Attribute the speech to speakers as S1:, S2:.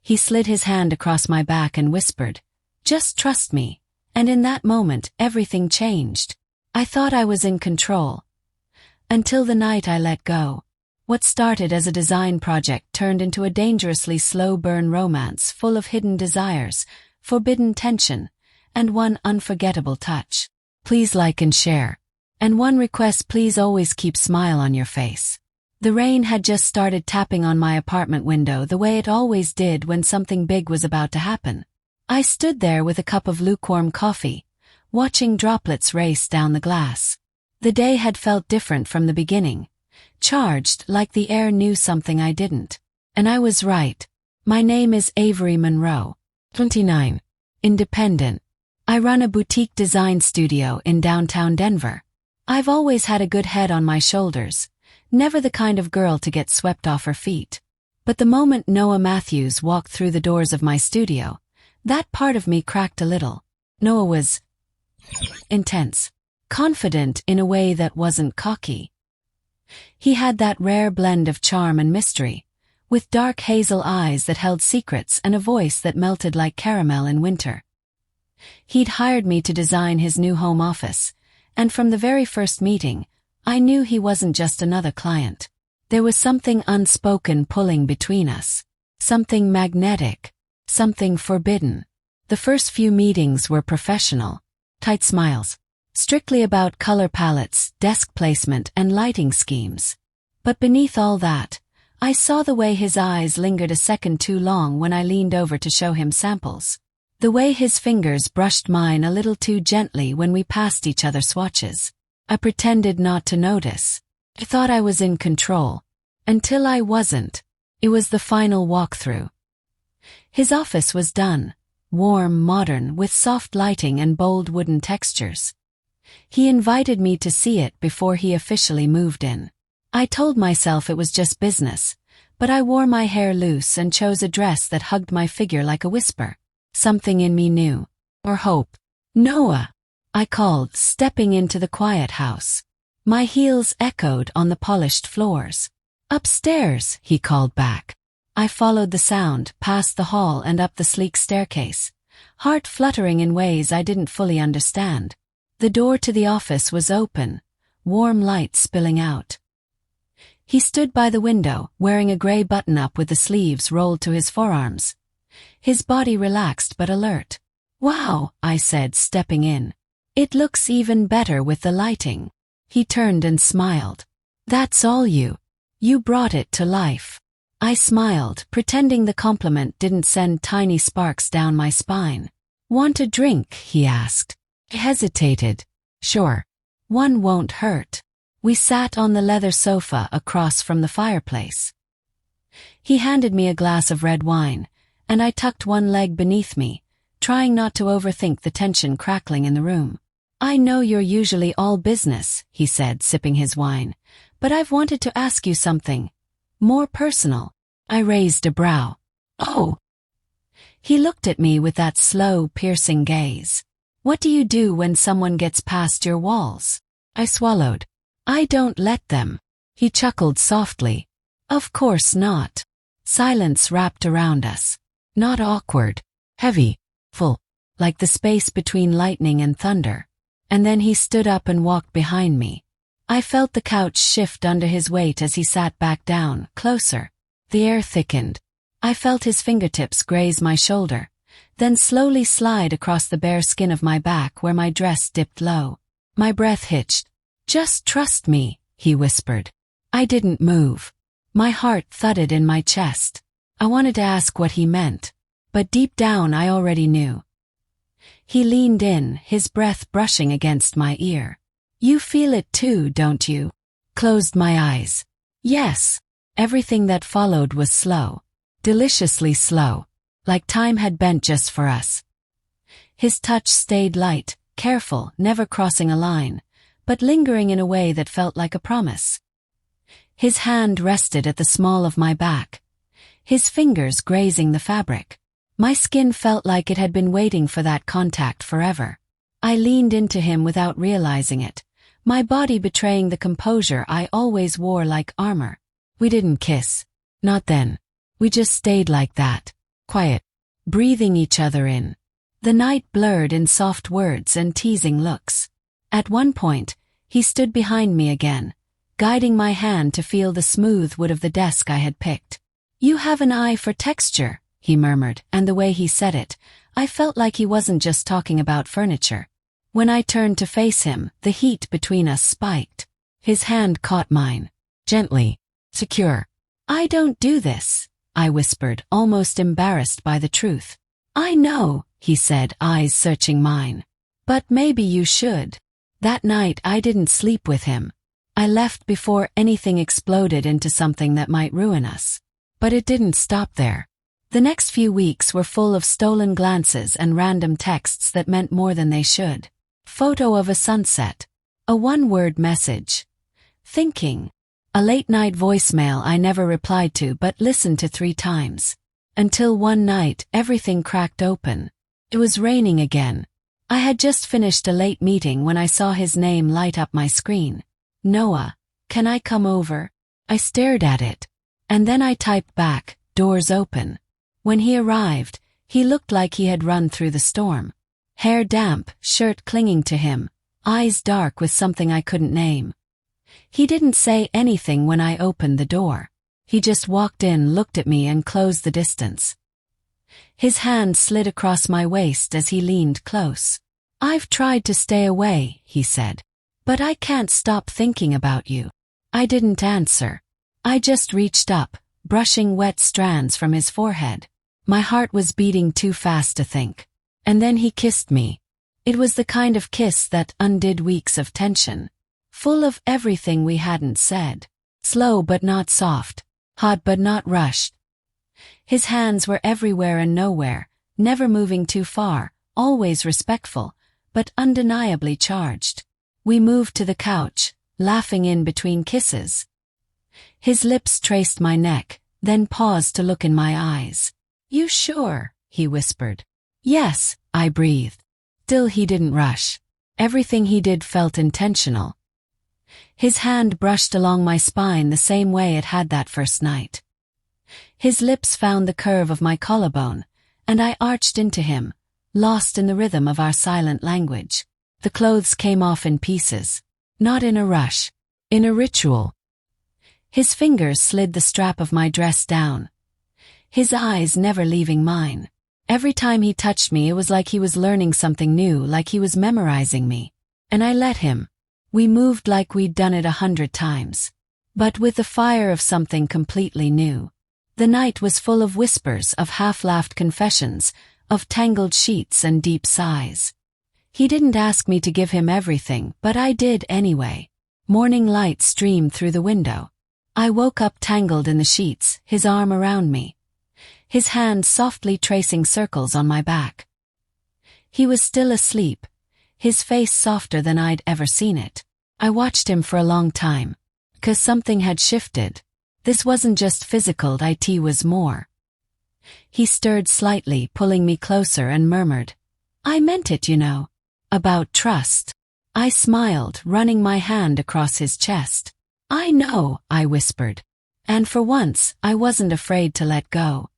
S1: He slid his hand across my back and whispered, "Just trust me." And in that moment, everything changed. I thought I was in control. Until the night I let go. What started as a design project turned into a dangerously slow-burn romance full of hidden desires, forbidden tension, and one unforgettable touch. Please like and share. And one request, please always keep smile on your face. The rain had just started tapping on my apartment window the way it always did when something big was about to happen. I stood there with a cup of lukewarm coffee, watching droplets race down the glass. The day had felt different from the beginning, charged like the air knew something I didn't. And I was right. My name is Avery Monroe, 29, independent. I run a boutique design studio in downtown Denver. I've always had a good head on my shoulders, never the kind of girl to get swept off her feet. But the moment Noah Matthews walked through the doors of my studio, that part of me cracked a little. Noah was intense, confident in a way that wasn't cocky. He had that rare blend of charm and mystery, with dark hazel eyes that held secrets and a voice that melted like caramel in winter. He'd hired me to design his new home office, and from the very first meeting, I knew he wasn't just another client. There was something unspoken pulling between us. Something magnetic. Something forbidden. The first few meetings were professional. Tight smiles. Strictly about color palettes, desk placement, and lighting schemes. But beneath all that, I saw the way his eyes lingered a second too long when I leaned over to show him samples. The way his fingers brushed mine a little too gently when we passed each other swatches. I pretended not to notice. I thought I was in control. Until I wasn't. It was the final walkthrough. His office was done. Warm, modern, with soft lighting and bold wooden textures. He invited me to see it before he officially moved in. I told myself it was just business, but I wore my hair loose and chose a dress that hugged my figure like a whisper. Something in me knew. Or hope. "Noah," I called, stepping into the quiet house. My heels echoed on the polished floors. "Upstairs," he called back. I followed the sound, past the hall and up the sleek staircase, heart fluttering in ways I didn't fully understand. The door to the office was open, warm light spilling out. He stood by the window, wearing a gray button-up with the sleeves rolled to his forearms. His body relaxed but alert. "Wow," I said, stepping in. "It looks even better with the lighting." He turned and smiled. "That's all you. You brought it to life." I smiled, pretending the compliment didn't send tiny sparks down my spine. "Want a drink?" he asked. I hesitated. "Sure. One won't hurt." We sat on the leather sofa across from the fireplace. He handed me a glass of red wine, and I tucked one leg beneath me, trying not to overthink the tension crackling in the room. "I know you're usually all business," he said, sipping his wine, "but I've wanted to ask you something more personal." I raised a brow. "Oh." He looked at me with that slow, piercing gaze. "What do you do when someone gets past your walls?" I swallowed. "I don't let them." He chuckled softly. "Of course not." Silence wrapped around us. Not awkward. Heavy. Full. Like the space between lightning and thunder. And then he stood up and walked behind me. I felt the couch shift under his weight as he sat back down, closer. The air thickened. I felt his fingertips graze my shoulder, then slowly slide across the bare skin of my back where my dress dipped low. My breath hitched. "Just trust me," he whispered. I didn't move. My heart thudded in my chest. I wanted to ask what he meant, but deep down I already knew. He leaned in, his breath brushing against my ear. "You feel it too, don't you?" Closed my eyes. Yes. Everything that followed was slow. Deliciously slow. Like time had bent just for us. His touch stayed light, careful, never crossing a line, but lingering in a way that felt like a promise. His hand rested at the small of my back, his fingers grazing the fabric. My skin felt like it had been waiting for that contact forever. I leaned into him without realizing it, my body betraying the composure I always wore like armor. We didn't kiss. Not then. We just stayed like that. quiet, breathing each other in. The night blurred in soft words and teasing looks. At one point, he stood behind me again, guiding my hand to feel the smooth wood of the desk I had picked. "You have an eye for texture," he murmured, and the way he said it, I felt like he wasn't just talking about furniture. When I turned to face him, the heat between us spiked. His hand caught mine. Gently. Secure. "I don't do this," I whispered, almost embarrassed by the truth. "I know," he said, eyes searching mine. "But maybe you should." That night I didn't sleep with him. I left before anything exploded into something that might ruin us. But it didn't stop there. The next few weeks were full of stolen glances and random texts that meant more than they should. Photo of a sunset. A one-word message. Thinking. A late-night voicemail I never replied to but listened to 3 times. Until one night, everything cracked open. It was raining again. I had just finished a late meeting when I saw his name light up my screen. "Noah, can I come over?" I stared at it. And then I typed back, "Doors open." When he arrived, he looked like he had run through the storm. Hair damp, shirt clinging to him, eyes dark with something I couldn't name. He didn't say anything when I opened the door. He just walked in, looked at me, and closed the distance. His hand slid across my waist as he leaned close. "I've tried to stay away," he said. "But I can't stop thinking about you." I didn't answer. I just reached up, brushing wet strands from his forehead. My heart was beating too fast to think. And then he kissed me. It was the kind of kiss that undid weeks of tension. Full of everything we hadn't said. Slow but not soft. Hot but not rushed. His hands were everywhere and nowhere, never moving too far, always respectful, but undeniably charged. We moved to the couch, laughing in between kisses. His lips traced my neck, then paused to look in my eyes. "You sure?" he whispered. "Yes," I breathed. Still he didn't rush. Everything he did felt intentional. His hand brushed along my spine the same way it had that first night. His lips found the curve of my collarbone, and I arched into him, lost in the rhythm of our silent language. The clothes came off in pieces. Not in a rush. In a ritual. His fingers slid the strap of my dress down. His eyes never leaving mine. Every time he touched me, it was like he was learning something new, like he was memorizing me. And I let him. We moved like we'd done it 100 times. But with the fire of something completely new. The night was full of whispers, of half-laughed confessions, of tangled sheets and deep sighs. He didn't ask me to give him everything, but I did anyway. Morning light streamed through the window. I woke up tangled in the sheets, his arm around me. His hand softly tracing circles on my back. He was still asleep, his face softer than I'd ever seen it. I watched him for a long time. 'Cause something had shifted. This wasn't just physical, it was more. He stirred slightly, pulling me closer, and murmured, "I meant it, you know. About trust." I smiled, running my hand across his chest. "I know," I whispered. And for once, I wasn't afraid to let go.